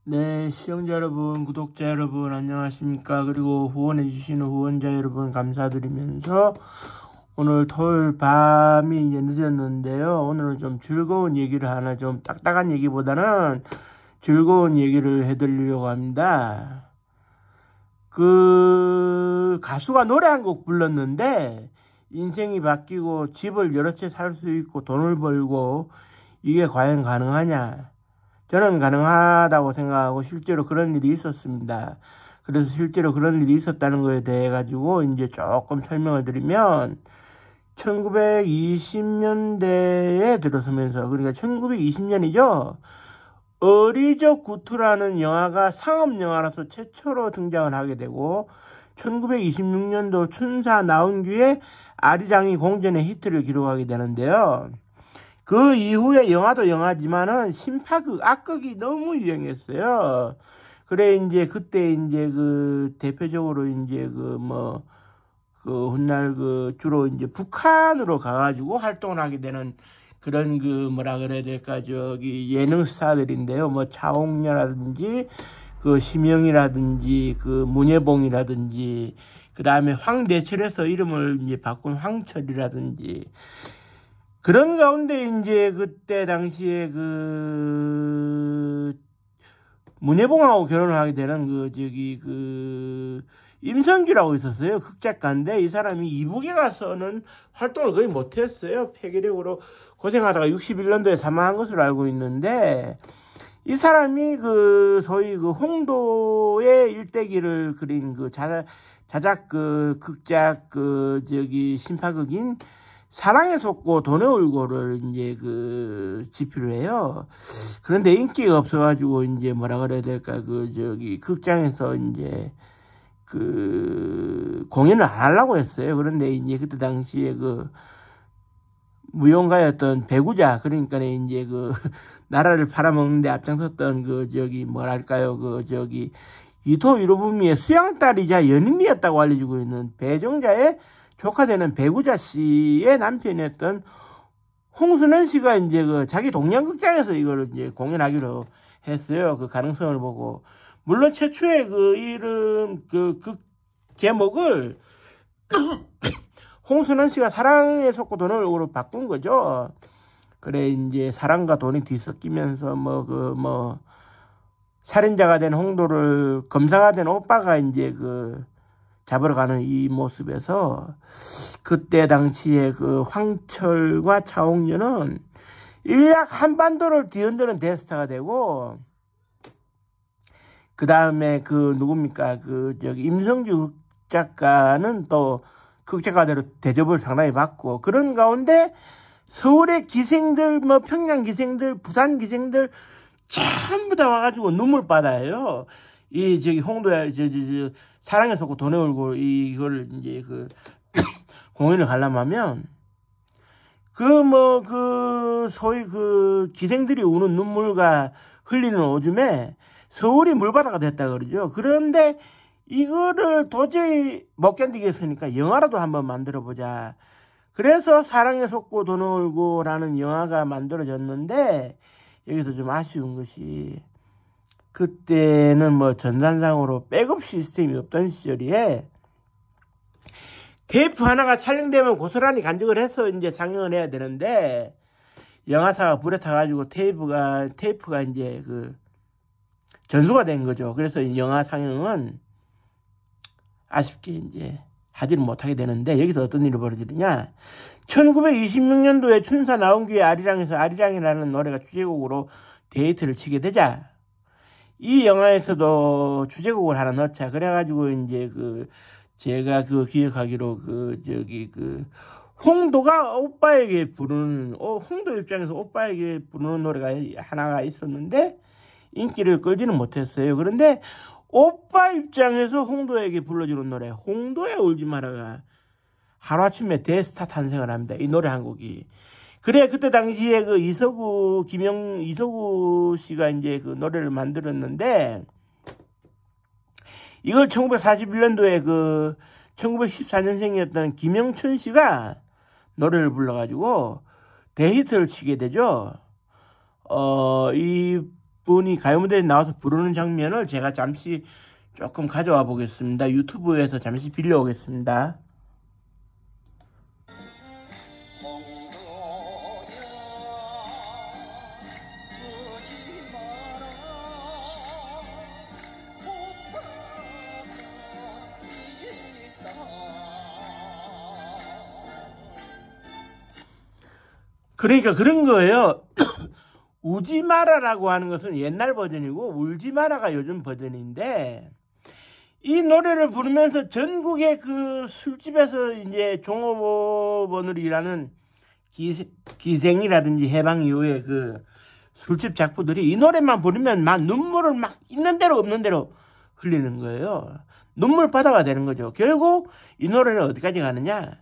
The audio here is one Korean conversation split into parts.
네, 시청자 여러분, 구독자 여러분, 안녕하십니까. 그리고 후원해주시는 후원자 여러분, 감사드리면서, 오늘 토요일 밤이 이제 늦었는데요. 오늘은 좀 즐거운 얘기를 하나, 좀 딱딱한 얘기보다는 즐거운 얘기를 해드리려고 합니다. 가수가 노래 한 곡 불렀는데, 인생이 바뀌고 집을 여러 채 살 수 있고 돈을 벌고, 이게 과연 가능하냐? 저는 가능하다고 생각하고 실제로 그런 일이 있었습니다. 그래서 실제로 그런 일이 있었다는 거에 대해 가지고 이제 조금 설명을 드리면 1920년대에 들어서면서, 그러니까 1920년이죠. 어리적 구투라는 영화가 상업영화로서 최초로 등장을 하게 되고 1926년도 춘사 나온규의 아리랑이 공전의 히트를 기록하게 되는데요. 그 이후에 영화도 영화지만은 신파극, 악극이 너무 유행했어요. 그래, 이제, 그때, 이제, 대표적으로, 이제, 훗날, 주로, 이제, 북한으로 가가지고 활동을 하게 되는 그런, 뭐라 그래야 될까, 예능 스타들인데요. 뭐, 차홍렬이라든지, 심영이라든지, 문예봉이라든지, 그 다음에 황대철에서 이름을 이제 바꾼 황철이라든지, 그런 가운데 이제 그때 당시에 문예봉하고 결혼을 하게 되는 임성규라고 있었어요. 극작가인데 이 사람이 이북에 가서는 활동을 거의 못했어요. 폐기력으로 고생하다가 61년도에 사망한 것으로 알고 있는데, 이 사람이 소위 홍도의 일대기를 그린 자작 극작 신파극인 사랑에 속고 돈에 울고를 이제 집필을 해요. 그런데 인기가 없어가지고 이제 뭐라 그래야 될까, 극장에서 이제 공연을 안 하려고 했어요. 그런데 이제 그때 당시에 무용가였던 배구자, 그러니까 이제 나라를 팔아먹는데 앞장섰던 뭐랄까요, 이토 히로부미의 수양딸이자 연인이었다고 알려지고 있는 배종자의 조카 되는 배구자 씨의 남편이었던 홍순원 씨가 이제 자기 동양극장에서 이걸 이제 공연하기로 했어요. 그 가능성을 보고. 물론 최초의 이름, 제목을 홍순원 씨가 사랑에 속고 돈을 울고로 바꾼 거죠. 그래, 이제 사랑과 돈이 뒤섞이면서 살인자가 된 홍도를 검사가 된 오빠가 이제 잡으러 가는 이 모습에서 그때 당시에 황철과 차홍렬은 일약 한반도를 뒤흔드는 대스타가 되고, 그 다음에 누굽니까, 임성규 극작가는 또 극작가대로 대접을 상당히 받고, 그런 가운데 서울의 기생들, 평양 기생들, 부산 기생들 전부 다 와가지고 눈물바다예요. 홍도야, 사랑에 속고 돈에 울고, 이걸 이제 공연을 가려면 하면, 소위 기생들이 우는 눈물과 흘리는 오줌에 서울이 물바다가 됐다 그러죠. 그런데 이거를 도저히 못 견디겠으니까 영화라도 한번 만들어보자. 그래서 사랑에 속고 돈에 울고라는 영화가 만들어졌는데, 여기서 좀 아쉬운 것이, 그때는 전산상으로 백업 시스템이 없던 시절이에 테이프 하나가 촬영되면 고스란히 간직을 해서 이제 상영을 해야 되는데, 영화사가 불에 타가지고 테이프가 이제 전수가 된 거죠. 그래서 이 영화 상영은 아쉽게 이제 하지는 못하게 되는데, 여기서 어떤 일이 벌어지느냐. 1926년도에 춘사 나온규의 아리랑에서 아리랑이라는 노래가 주제곡으로 데이트를 치게 되자, 이 영화에서도 주제곡을 하나 넣자. 그래가지고, 이제, 제가 기억하기로, 홍도가 오빠에게 부르는, 홍도 입장에서 오빠에게 부르는 노래가 하나가 있었는데, 인기를 끌지는 못했어요. 그런데, 오빠 입장에서 홍도에게 불러주는 노래, 홍도에 울지 마라가, 하루아침에 대스타 탄생을 합니다. 이 노래 한 곡이. 그래, 그때 당시에 이서구 씨가 이제 노래를 만들었는데, 이걸 1941년도에 1914년생이었던 김영춘 씨가 노래를 불러가지고 대히트를 치게 되죠. 이 분이 가요 무대에 나와서 부르는 장면을 제가 잠시 조금 가져와 보겠습니다. 유튜브에서 잠시 빌려오겠습니다. 그러니까 그런 거예요. 우지 마라라고 하는 것은 옛날 버전이고 울지 마라가 요즘 버전인데, 이 노래를 부르면서 전국의 그 술집에서 이제 종업원으로 일하는 기생이라든지 해방 이후에 그 술집 작부들이 이 노래만 부르면 막 눈물을 막 있는 대로 없는 대로 흘리는 거예요. 눈물바다가 되는 거죠. 결국 이 노래는 어디까지 가느냐?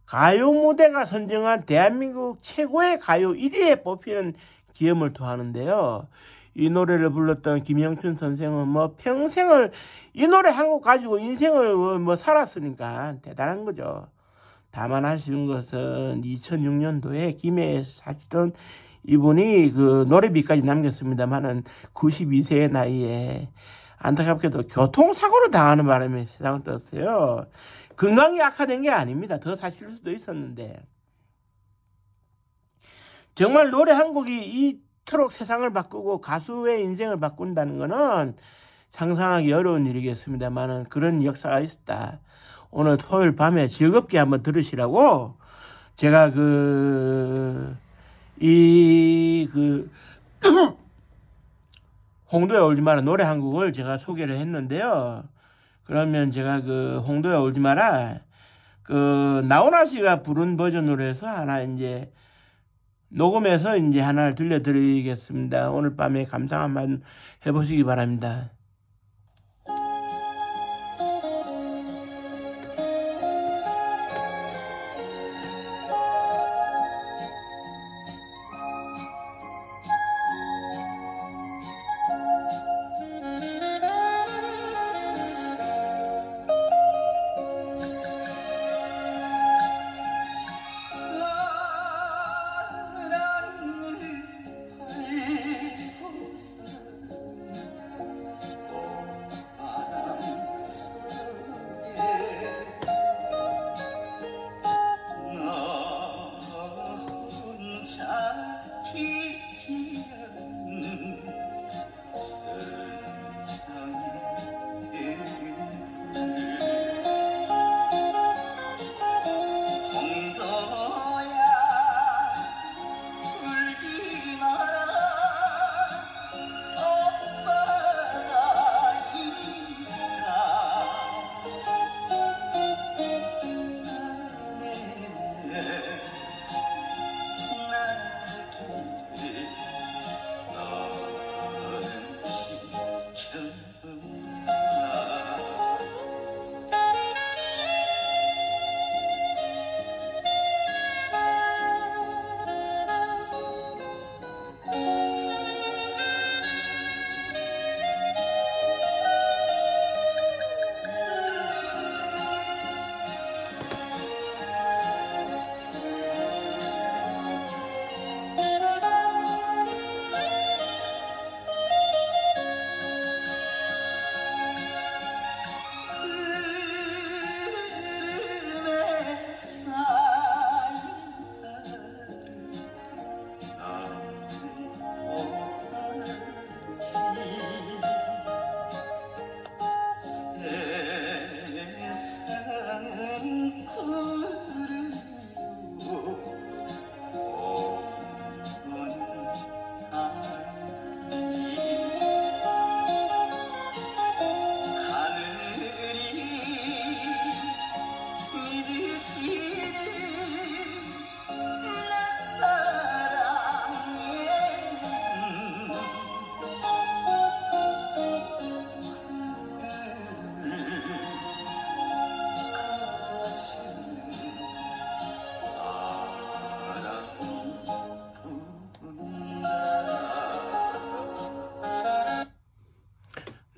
가요 무대가 선정한 대한민국 최고의 가요 1위에 뽑히는 기염을 토하는데요. 이 노래를 불렀던 김영춘 선생은 뭐 평생을 이 노래 한 곡 가지고 인생을 뭐 살았으니까 대단한 거죠. 다만 아쉬운 것은 2006년도에 김해에 사시던 이분이 그 노래비까지 남겼습니다만은 92세의 나이에 안타깝게도 교통사고를 당하는 바람에 세상을 떴어요. 건강이 악화된 게 아닙니다. 더 사실 수도 있었는데. 정말 노래 한 곡이 이토록 세상을 바꾸고 가수의 인생을 바꾼다는 것은 상상하기 어려운 일이겠습니다만은 그런 역사가 있었다. 오늘 토요일 밤에 즐겁게 한번 들으시라고 제가 홍도에 울지 마라 노래 한 곡을 제가 소개를 했는데요. 그러면 제가 홍도에 울지 마라 나훈아 씨가 부른 버전으로 해서 하나 이제 녹음해서 이제 하나를 들려드리겠습니다. 오늘 밤에 감상 한번 해보시기 바랍니다.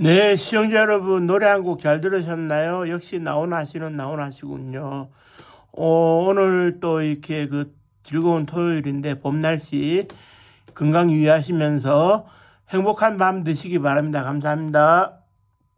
네, 시청자 여러분, 노래 한 곡 잘 들으셨나요? 역시 나훈아 씨는 나훈아 씨군요. 오늘 또 이렇게 즐거운 토요일인데 봄 날씨 건강 유의하시면서 행복한 밤 되시기 바랍니다. 감사합니다.